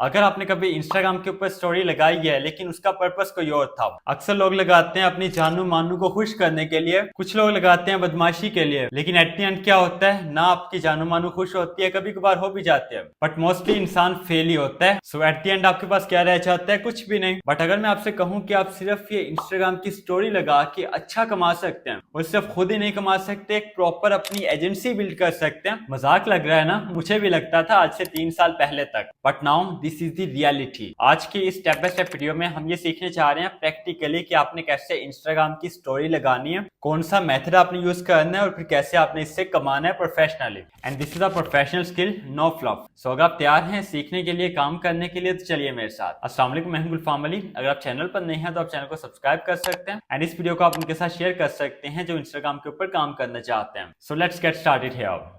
अगर आपने कभी इंस्टाग्राम के ऊपर स्टोरी लगाई है लेकिन उसका पर्पस कोई और था। अक्सर लोग लगाते हैं अपनी जानू मानू को खुश करने के लिए, कुछ लोग लगाते हैं बदमाशी के लिए, लेकिन एट द एंड क्या होता है ना आपकी जानू मानू खुश होती है, कभी कभार हो भी जाते हैं बट मोस्टली इंसान फेल ही होता है। सो एट द एंड आपके पास क्या रह जाता है? कुछ भी नहीं। बट अगर मैं आपसे कहूं कि आप सिर्फ ये इंस्टाग्राम की स्टोरी लगा के अच्छा कमा सकते हैं और सिर्फ खुद ही नहीं कमा सकते, एक प्रॉपर अपनी एजेंसी बिल्ड कर सकते हैं। मजाक लग रहा है ना? मुझे भी लगता था आज से 3 साल पहले तक, but now this is the reality. आज की इस स्टेप बाय स्टेप वीडियो में हम ये सीखने चाह रहे हैं प्रैक्टिकली कि आपने कैसे इंस्टाग्राम की स्टोरी लगानी है, कौन सा मेथड आपने यूज करना है और फिर कैसे आपने इससे कमाना है professionally. And this is a professional skill, no flop. So अगर आप तैयार हैं सीखने के लिए, काम करने के लिए, तो चलिए मेरे साथ। अस्सलाम वालेकुम, मैं हूं गुलफाम अली। अगर आप चैनल पर नए हैं तो आप चैनल को सब्सक्राइब कर सकते हैं एंड इस वीडियो को आप उनके साथ शेयर कर सकते हैं जो इंस्टाग्राम के ऊपर काम करना चाहते हैं। So let's get started here.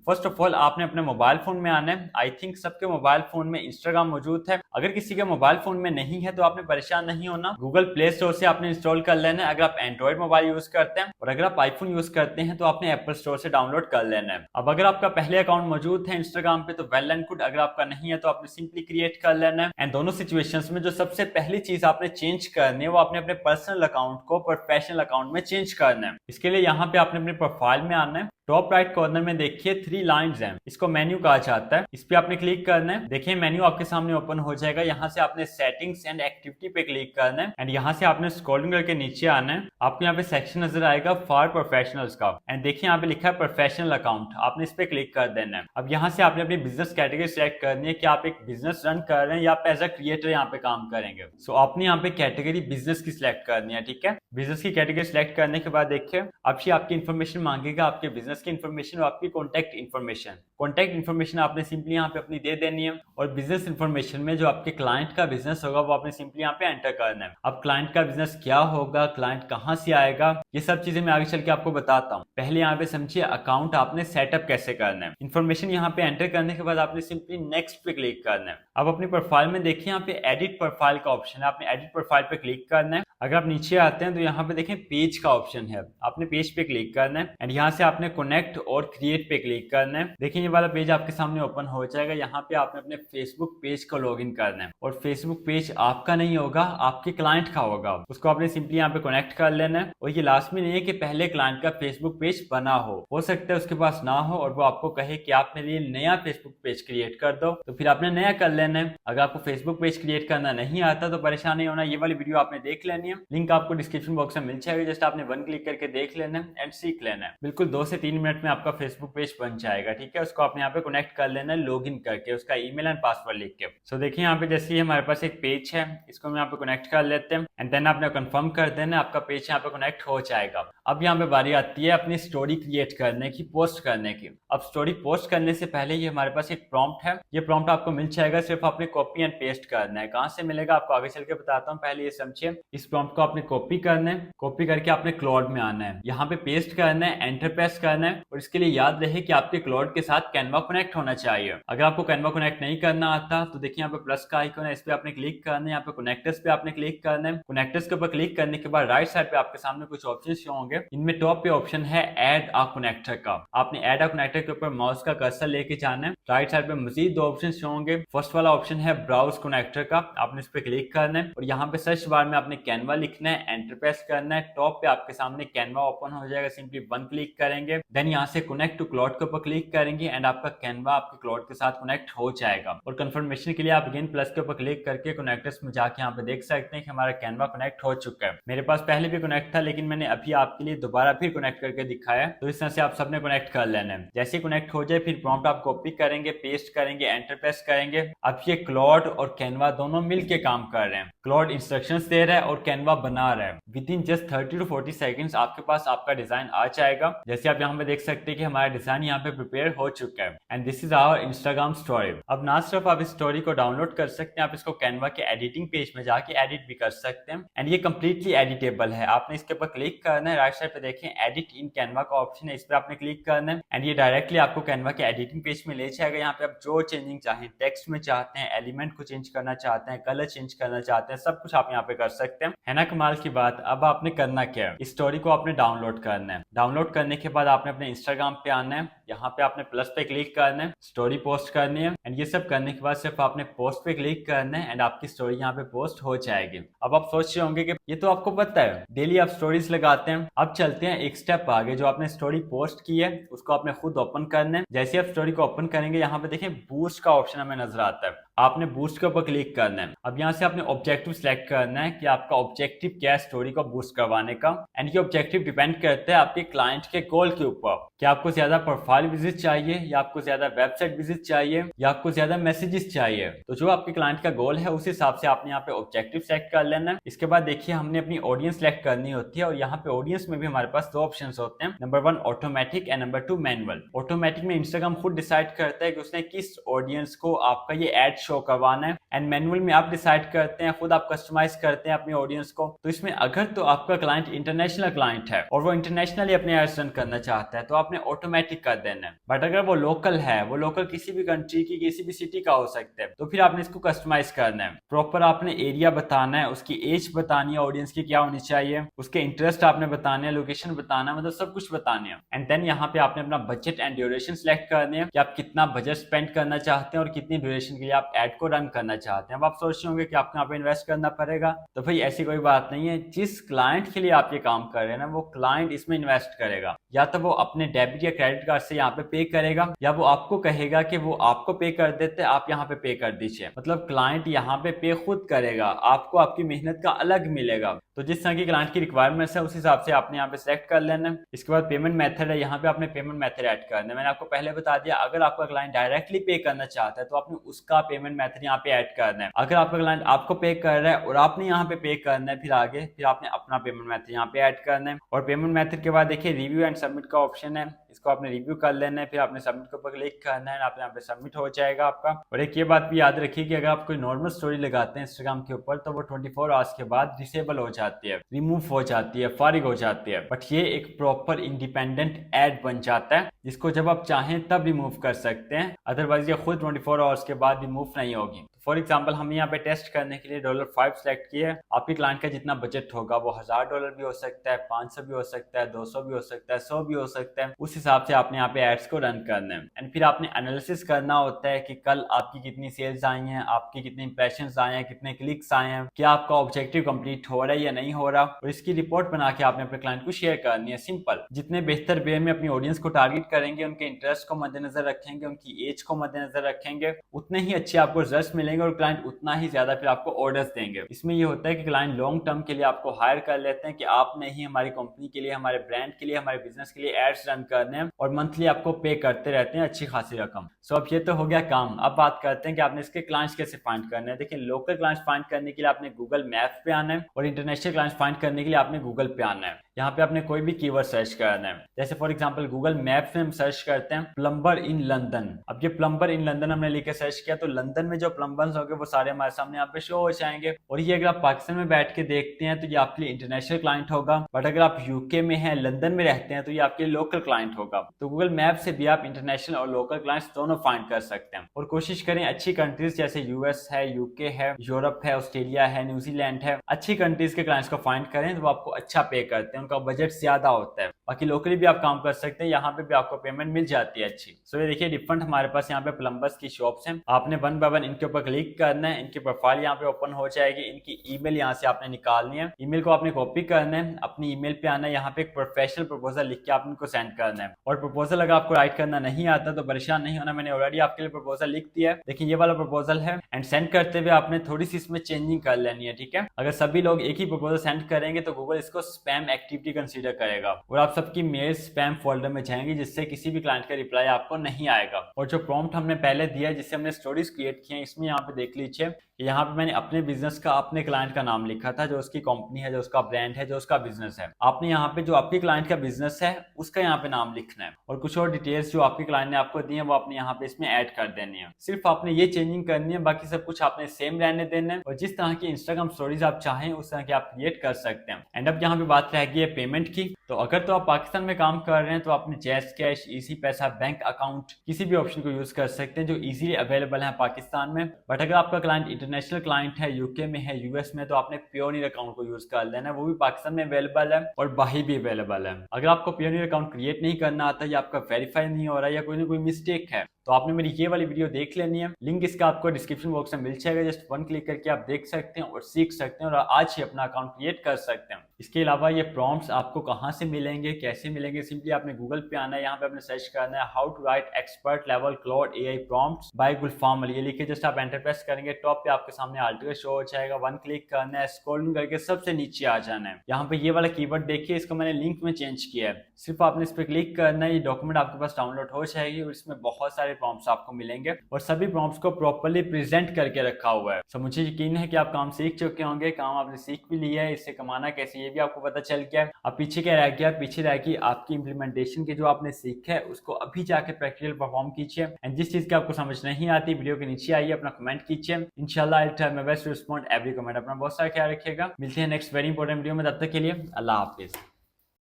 First of all आपने अपने मोबाइल फोन में आना है। आई थिंक सबके मोबाइल फोन में इंस्टाग्राम मौजूद है। अगर किसी के मोबाइल फोन में नहीं है तो आपने परेशान नहीं होना, गूगल प्ले स्टोर से आपने इंस्टॉल कर लेना है अगर आप एंड्रॉइड मोबाइल यूज करते हैं, और अगर आप आईफोन यूज करते हैं तो आपने एप्पल स्टोर से डाउनलोड कर लेना है। अब अगर आपका पहले अकाउंट मौजूद है इंस्टाग्राम पे तो वेल एंड गुड, अगर आपका नहीं है तो आपने सिंपली क्रिएट कर लेना है। एंड दोनों सिचुएशंस में जो सबसे पहली चीज आपने चेंज करनी है वो आपने अपने पर्सनल अकाउंट को प्रोफेशनल अकाउंट में चेंज करना है। इसके लिए यहाँ पे आपने अपने प्रोफाइल में आना है। टॉप राइट कॉर्नर में देखिए 3 लाइंस हैं, इसको मेन्यू कहा जाता है। इस पे आपने क्लिक करना है। देखिए मेन्यू आपके सामने ओपन हो जाएगा। यहाँ से आपने सेटिंग्स एंड एक्टिविटी पे क्लिक करना है एंड यहाँ से आपने स्क्रॉलिंग करके नीचे आना है। आपको यहाँ पे सेक्शन नजर आएगा फॉर प्रोफेशनल्स का एंड देखिए यहाँ पे लिखा है प्रोफेशनल अकाउंट, आपने इस पे क्लिक कर देना है। अब यहाँ से आपने अपनी बिजनेस कैटेगरी सिलेक्ट करनी है कि आप एक बिजनेस रन कर रहे हैं या आप एज अ क्रिएटर यहाँ पे काम करेंगे। सो आपने यहाँ पे कैटेगरी बिजनेस की सिलेक्ट करनी है, ठीक है। बिजनेस की कैटेगरी सिलेक्ट करने के बाद देखिए अब ये आपकी इन्फॉर्मेशन मांगेगा, आपके बिजनेस की इन्फॉर्मेशन और आपकी कॉन्टैक्ट इन्फॉर्मेशन। कॉन्टैक्ट इन्फॉर्मेशन आपने सिंपली यहाँ पे अपनी दे देनी है और बिजनेस इन्फॉर्मेशन में जो आपके क्लाइंट का बिजनेस होगा वो आपने सिंपली यहाँ पे एंटर करना है। अब क्लाइंट का बिजनेस क्या होगा, क्लाइंट कहाँ से आएगा, ये सब चीजें मैं आगे चल के आपको बताता हूँ। पहले यहाँ पे समझिए अकाउंट आपने सेटअप कैसे करना है। इन्फॉर्मेशन यहाँ पे एंटर करने के बाद आपने सिंपली नेक्स्ट पे क्लिक करना है। अब अपनी प्रोफाइल में देखिए यहाँ पे एडिट प्रोफाइल का ऑप्शन है, आपने एडिट प्रोफाइल पे क्लिक करना है। अगर आप नीचे आते हैं तो यहाँ पे देखें पेज का ऑप्शन है, आपने पेज पे क्लिक करना है एंड यहाँ से आपने कनेक्ट और क्रिएट पे क्लिक करना है। देखिए ये वाला पेज आपके सामने ओपन हो जाएगा। यहाँ पे आपने अपने फेसबुक पेज को लॉगिन करना है और फेसबुक पेज आपका नहीं होगा, आपके क्लाइंट का होगा। उसको आपने सिंपली यहाँ पे कनेक्ट कर लेना है। और ये लास्ट में नहीं है कि पहले क्लाइंट का फेसबुक पेज बना हो सकता है उसके पास ना हो और वो आपको कहे कि आप मेरे लिए नया फेसबुक पेज क्रिएट कर दो, तो फिर आपने नया कर लेना है। अगर आपको फेसबुक पेज क्रिएट करना नहीं आता तो परेशान नहीं होना, ये वाली वीडियो आपने देख लेनी है, लिंक आपको डिस्क्रिप्शन बॉक्स में मिल जाएगी। जस्ट आपने 1 क्लिक करके देख लेना है एंड सीख लेना है। बिल्कुल 2 से 3 मिनट में आपका फेसबुक पेज बन जाएगा, ठीक है। उसको आपने यहाँ पे कनेक्ट कर लेना है लॉगिन करके, उसका ईमेल एंड पासवर्ड लिख के। सो देखिए यहाँ पे जैसे हमारे पास एक पेज है, इसको हम यहाँ पे कनेक्ट कर लेते हैं एंड देन आपने कंफर्म कर देना, आपका पेज यहाँ पे कनेक्ट हो जाएगा। अब यहाँ पे बारी आती है अपनी स्टोरी क्रिएट करने की, पोस्ट करने की। अब स्टोरी पोस्ट करने से पहले ये हमारे पास एक प्रॉम्प्ट है, ये प्रॉम्प्ट आपको मिल जाएगा, सिर्फ आपने कॉपी एंड पेस्ट करना है। कहाँ से मिलेगा आपको आगे चल के बताता हूँ, पहले ये समझिए। इस प्रॉम्प्ट को आपने कॉपी करना है, कॉपी करके आपने क्लाउड में आना है, यहाँ पे पेस्ट करना है, एंटर प्रेस करना है। और इसके लिए याद रहे कि आपके क्लाउड के साथ कैनवा कनेक्ट होना चाहिए। अगर आपको कैनवा कनेक्ट नहीं करना आता तो देखिए यहाँ पे प्लस का आइकन है, इस पे आपने क्लिक करना है, यहाँ पे कनेक्टर्स पे आपने क्लिक करना है। कनेक्टर्स के ऊपर क्लिक करने के बाद राइट साइड पे आपके सामने कुछ ऑप्शन शो होंगे, इनमें टॉप पे ऑप्शन है ऐड अ कनेक्टर का। आपने ऐड अ कनेक्टर के ऊपर माउस का कर्सर लेके जाना है। राइट साइड पे मजीद 2 ऑप्शन शो होंगे। फर्स्ट वाला ऑप्शन है ब्राउज कनेक्टर का, आपने इस पे क्लिक करना है और यहाँ पे सर्च बार में आपने कैनवा लिखना है, एंटर प्रेस करना है। टॉप पे आपके सामने कैनवा ओपन हो जाएगा, सिंपली 1 क्लिक करेंगे, देन यहाँ से कनेक्ट टू क्लाउड के ऊपर क्लिक करेंगे एंड आपका कैनवा आपके क्लाउड के साथ कनेक्ट हो जाएगा। और कंफर्मेशन के लिए आप अगेन प्लस के ऊपर क्लिक करके कनेक्टर्स में जाके यहाँ पे देख सकते हैं कि हमारा कैनवा कनेक्ट हो चुका है। मेरे पास पहले भी कनेक्ट था लेकिन मैंने अभी आपके लिए दोबारा फिर कनेक्ट करके दिखाया, तो इस तरह से आप सबने कनेक्ट कर लेना है। जैसे कनेक्ट हो जाए फिर प्रॉम्प्ट आप कॉपी करेंगे, पेस्ट करेंगे, एंटर प्रेस करेंगे। अब ये क्लाउड और कैनवा दोनों मिलके काम कर रहे हैं। क्लाउड इंस्ट्रक्शंस दे रहा है और कैनवा बना रहा है। With in just 30 to 40 seconds आपके पास आपका डिजाइन आ जाएगा। जैसे आप यहाँ पे देख सकते हैं कि हमारा डिजाइन यहाँ पे प्रिपेयर हो चुका है and this is our Instagram story. अब ना सिर्फ आप इस स्टोरी को डाउनलोड कर सकते हैं, आप इसको कैनवा के एडिटिंग पेज में जाके एडिट भी कर सकते हैं एंड ये कंप्लीटली एडिटेबल है। आपने इसके ऊपर क्लिक करना है, राइट साइड पे देखें एडिट इन कैनवा का ऑप्शन है, इस पर आपने क्लिक करना है एंड ये डायरेक्टली आपको कैनवा के एडिटिंग पेज में ले जाएगा। यहाँ पे आप जो चेंजिंग चाहें, टेक्स्ट में चाहते हैं, एलिमेंट को चेंज करना चाहते हैं, कलर चेंज करना चाहते हैं, सब कुछ आप यहाँ पे कर सकते हैं। है ना कमाल की बात। अब आपने करना क्या है, इस स्टोरी को आपने डाउनलोड करना है। डाउनलोड करने के बाद आपने अपने इंस्टाग्राम पे आना है, यहाँ पे आपने प्लस पे क्लिक करना है, स्टोरी पोस्ट करनी है। एंड ये सब करने के बाद सिर्फ आपने पोस्ट पे क्लिक करना है एंड आपकी स्टोरी यहाँ पे पोस्ट हो जाएगी। अब आप सोच रहे होंगे कि ये तो आपको पता है, डेली आप स्टोरीज लगाते हैं। अब चलते हैं एक स्टेप आगे, जो आपने स्टोरी पोस्ट की है उसको आपने खुद ओपन करना है। जैसे आप स्टोरी को ओपन करेंगे यहाँ पे देखें बूस्ट का ऑप्शन हमें नजर आता है, आपने बूस्ट के ऊपर क्लिक करना है। अब यहाँ से आपने ऑब्जेक्टिव सिलेक्ट करना है कि आपका ऑब्जेक्टिव क्या है स्टोरी को बूस्ट करवाने का। एंड ये ऑब्जेक्टिव डिपेंड करता है आपके क्लाइंट के गोल के ऊपर, कि आपको ज्यादा प्रोफाइल विजिट चाहिए या आपको ज्यादा वेबसाइट विजिट चाहिए या आपको ज्यादा मैसेजेस चाहिए। तो जो आपके क्लाइंट का गोल है उस हिसाब से आपने यहाँ पे ऑब्जेक्टिव सेलेक्ट कर लेना है। इसके बाद देखिए हमने अपनी ऑडियंस सेलेक्ट करनी होती है और यहाँ पे ऑडियंस में भी हमारे पास दो ऑप्शंस होते हैं, number 1 automatic and number 2 manual. Automatic में इंस्टाग्राम खुद डिसाइड करता है कि उसने किस ऑडियंस को आपका ये एड शो करवाना है। एंड मैनुअल में आप डिसाइड करते हैं, खुद आप कस्टमाइज करते हैं अपनी ऑडियंस को। तो इसमें अगर तो आपका क्लाइंट इंटरनेशनल क्लाइंट है और वो इंटरनेशनली अपने एड्स रन करना चाहता है तो आपने ऑटोमेटिक कर देना है। बट अगर वो लोकल है, वो लोकल किसी भी कंट्री की किसी भी सिटी का हो सकता है, तो फिर आपने इसको कस्टमाइज करना है। प्रॉपर आपने एरिया बताना है, उसकी एज बतानी है ऑडियंस की क्या होनी चाहिए, उसके इंटरेस्ट आपने बताने हैं, लोकेशन बताना है, मतलब सब कुछ बताने हैं। एंड देन यहाँ पे आपने अपना बजट एंड ड्यूरेशन सिलेक्ट करने हैं कि आप कितना बजट स्पेंड करना चाहते हैं और कितनी ड्यूरेशन के लिए आप एड को रन करना चाहते हैं। अब आप सोच रहे होंगे कि आपको यहाँ पे इन्वेस्ट करना पड़ेगा, तो भाई ऐसी कोई बात नहीं है। जिस क्लाइंट के लिए आप ये काम कर रहे हैं ना, वो क्लाइंट इसमें इन्वेस्ट करेगा। या तो वो अपने डेबिट या क्रेडिट कार्ड से यहाँ पे पे करेगा, या वो आपको कहेगा कि वो आपको पे कर देते, आप यहाँ पे पे कर दीजिए। मतलब क्लाइंट यहाँ पे खुद करेगा, आपको आपकी मेहनत का अलग मिलेगा। तो जिस तरह की क्लाइंट की रिक्वायरमेंट्स है उस हिसाब से आपने यहाँ पे सिलेक्ट कर लेना है। इसके बाद पेमेंट मेथड है, यहाँ पे आपने पेमेंट मेथड ऐड करना है। मैंने आपको पहले बता दिया, अगर आपका क्लाइंट डायरेक्टली पे करना चाहता है तो आपने उसका पेमेंट मेथड यहाँ पे ऐड करना है। अगर आपका क्लाइंट आपको पे कर रहा है और आपने यहाँ पे करना है, फिर आगे फिर आपने अपना पेमेंट मेथड यहाँ पे ऐड करना है। और पेमेंट मेथड के बाद देखिए रिव्यू एंड सबमिट का ऑप्शन है, इसको आपने रिव्यू कर लेना है, फिर आपने सबमिट के ऊपर क्लिक करना है, आप यहाँ पे सबमिट हो जाएगा आपका। और एक ये बात भी याद रखिए कि अगर आप कोई नॉर्मल स्टोरी लगाते हैं इंस्टाग्राम के ऊपर तो वो 24 आवर्स के बाद डिसेबल हो जाती है, रिमूव हो जाती है, फारिग हो जाती है। बट ये एक प्रॉपर इंडिपेंडेंट एड बन जाता है जिसको जब आप चाहें तब रिमूव कर सकते हैं, अदरवाइज ये खुद 24 आवर्स के बाद रिमूव नहीं होगी। फॉर एग्जाम्पल हम यहाँ पे टेस्ट करने के लिए $5 सेलेक्ट किए। आपके क्लाइंट का जितना बजट होगा वो $1000 भी हो सकता है, 500 भी हो सकता है, 200 भी हो सकता है, 100 भी हो सकता है। उस हिसाब से आपने यहाँ पे एड्स को रन करना है। एंड फिर आपने एनालिसिस करना होता है कि कल आपकी कितनी सेल्स आई हैं, आपकी कितने इंप्रेशंस आए हैं, कितने क्लिक्स आए हैं, क्या आपका ऑब्जेक्टिव कंप्लीट हो रहा है या नहीं हो रहा। और इसकी रिपोर्ट बना के आपने अपने क्लाइंट को शेयर करनी है। सिंपल, जितने बेहतर वे में अपनी ऑडियंस को टारगेट करेंगे, उनके इंटरेस्ट को मद्देनजर रखेंगे, उनकी एज को मद्देनजर रखेंगे, उतने ही अच्छे आपको रिजल्ट मिलेंगे और क्लाइंट उतना ही ज्यादा फिर आपको ऑर्डर्स देंगे। इसमें ये होता है कि क्लाइंट लॉन्ग टर्म के लिए आपको हायर कर लेते हैं कि आपने ही हमारी कंपनी के लिए, हमारे ब्रांड के लिए, हमारे बिजनेस के लिए एड्स रन करने हैं और मंथली आपको पे करते रहते हैं अच्छी खासी रकम। सो अब ये तो हो गया काम। अब बात करते हैं कि आपने इसके क्लाइंट्स कैसे फाइंड करने हैं। देखिए लोकल क्लाइंट्स फाइंड करने के लिए आपने गूगल मैप पे आना है और इंटरनेशनल क्लाइंट्स फाइंड करने के लिए आपने गूगल पे आना है। यहाँ पे आपने कोई भी कीवर्ड सर्च करना है। जैसे फॉर एग्जांपल गूगल मैप्स में हम सर्च करते हैं प्लम्बर इन लंदन। अब ये प्लम्बर इन लंदन हमने लिख के सर्च किया तो लंदन में जो प्लम्बर्स होंगे वो सारे हमारे सामने यहाँ पे शो हो जाएंगे। और ये अगर आप पाकिस्तान में बैठ के देखते हैं तो ये आपके लिए इंटरनेशनल क्लाइंट होगा, बट अगर आप यूके में हैं, लंदन में रहते हैं तो ये आपके लिए लोकल क्लाइंट होगा। तो गूगल मैप से भी आप इंटरनेशनल और लोकल क्लाइंट्स दोनों फाइंड कर सकते हैं। और कोशिश करें अच्छी कंट्रीज जैसे यूएस है, यूके है, यूरोप है, ऑस्ट्रेलिया है, न्यूजीलैंड है, अच्छी कंट्रीज के क्लाइंट्स को फाइंड करें तो वो आपको अच्छा पे करते हैं, उनका बजट ज्यादा होता है। बाकी लोकली भी आप काम कर सकते हैं, यहाँ पे भी आपको पेमेंट मिल जाती है अच्छी। सो ये देखिए डिफरेंट हमारे पास यहाँ पे प्लम्बर्स की शॉप्स हैं। आपने 1 बाय 1 इनके ऊपर क्लिक करना है, इनकी प्रोफाइल यहाँ पे ओपन हो जाएगी, इनकी ईमेल यहाँ से आपने निकालनी है। ईमेल को आपने कॉपी करना है, अपनी ईमेल पे आना है, यहाँ पे एक प्रोफेशनल प्रपोजल लिख के आप इनको सेंड करना है। और प्रपोजल अगर आपको राइट करना नहीं आता तो परेशान नहीं होना, मैंने ऑलरेडी आपके लिए प्रपोजल लिख दिया है। देखिए ये वाला प्रपोजल है एंड सेंड करते हुए आपने थोड़ी सी इसमें चेंजिंग कर लेनी है, ठीक है। अगर सभी लोग एक ही प्रपोजल सेंड करेंगे तो गूगल इसको स्पैम एक्टिविटी कंसीडर करेगा और आप सबकी मेल स्पैम फोल्डर में जाएंगी, जिससे किसी भी क्लाइंट का रिप्लाई आपको नहीं आएगा। और जो प्रॉम्प्ट हमने पहले दिया है जिससे हमने स्टोरीज क्रिएट की हैं, इसमें यहाँ पे देख लीजिए, यहाँ पे मैंने अपने बिजनेस का अपने क्लाइंट का नाम लिखा था, जो उसकी कंपनी है, जो उसका ब्रांड है, जो उसका बिजनेस है। आपने यहाँ पे जो आपके क्लाइंट का बिजनेस है उसका यहाँ पे नाम लिखना है और कुछ और डिटेल्स जो आपके क्लाइंट ने आपको दी है वो आपने यहाँ पे इसमें ऐड कर देनी है। सिर्फ आपने ये चेंजिंग करनी है, बाकी सब कुछ आपने सेम रहने देना है। और जिस तरह की इंस्टाग्राम स्टोरीज आप चाहें उस तरह की आप क्रिएट कर सकते हैं। एंड अब यहाँ पे बात रह गई है पेमेंट की। तो अगर तो आप पाकिस्तान में काम कर रहे हैं तो आपने जैज़ कैश, इजी पैसा, बैंक अकाउंट किसी भी ऑप्शन को यूज कर सकते हैं जो इजीली अवेलेबल है पाकिस्तान में। बट अगर आपका क्लाइंट इंटरनेशनल क्लाइंट है, यूके में है, यूएस में, तो आपने पियोनियर अकाउंट को यूज कर लेना है। वो भी पाकिस्तान में अवेलेबल है और बाहर भी अवेलेबल है। अगर आपको पियोनियर अकाउंट क्रिएट नहीं करना आता या आपका वेरीफाई नहीं हो रहा है या कोई ना कोई मिस्टेक है तो आपने मेरी ये वाली वीडियो देख लेनी है। लिंक इसका आपको डिस्क्रिप्शन बॉक्स में मिल जाएगा। जस्ट वन क्लिक करके आप देख सकते हैं और सीख सकते हैं और आज ही अपना अकाउंट क्रिएट कर सकते हैं। इसके अलावा ये प्रॉम्प्ट्स आपको कहाँ से मिलेंगे, कैसे मिलेंगे, सिंपली आपने गूगल पे आना है, यहाँ पे आपने सर्च करना है how to write expert level Claude AI prompts by Gulfam Ali. ये लिखे जस्ट आप एंटर प्रेस करेंगे, टॉप पे आपके सामने आर्टिकल शो हो जाएगा। वन क्लिक करना है, स्क्रॉल करके सबसे नीचे आ जाना है। यहाँ पे ये वाला कीवर्ड देखिए, इसको मैंने लिंक में चेंज किया है। सिर्फ आपने इस पर क्लिक करना है, ये डॉक्यूमेंट आपके पास डाउनलोड हो जाएगी और इसमें बहुत सारे प्रॉम्प्ट्स आपको मिलेंगे और सभी प्रॉम्प्ट्स को प्रॉपर्ली प्रेजेंट करके रखा हुआ है। सो मुझे यकीन है कि आप काम सीख चुके होंगे, काम आपने सीख भी लिया है, इससे कमाना कैसे ये भी आपको पता चल गया। अब पीछे क्या रह गया, पीछे रह गई आपकी इंप्लीमेंटेशन की जो आपने सीखा है उसको अभी जाके प्रैक्टिकल परफॉर्म कीजिए। एंड जिस चीज की आपको समझ नहीं आती वीडियो के नीचे आइए, अपना कमेंट कीजिए। इंशाल्लाह I will try my best to respond every comment. अपना बहुत सारा ख्याल रखिएगा, मिलते हैं नेक्स्ट वेरी इंपॉर्टेंट वीडियो में। तब तक के लिए अल्लाह हाफिज।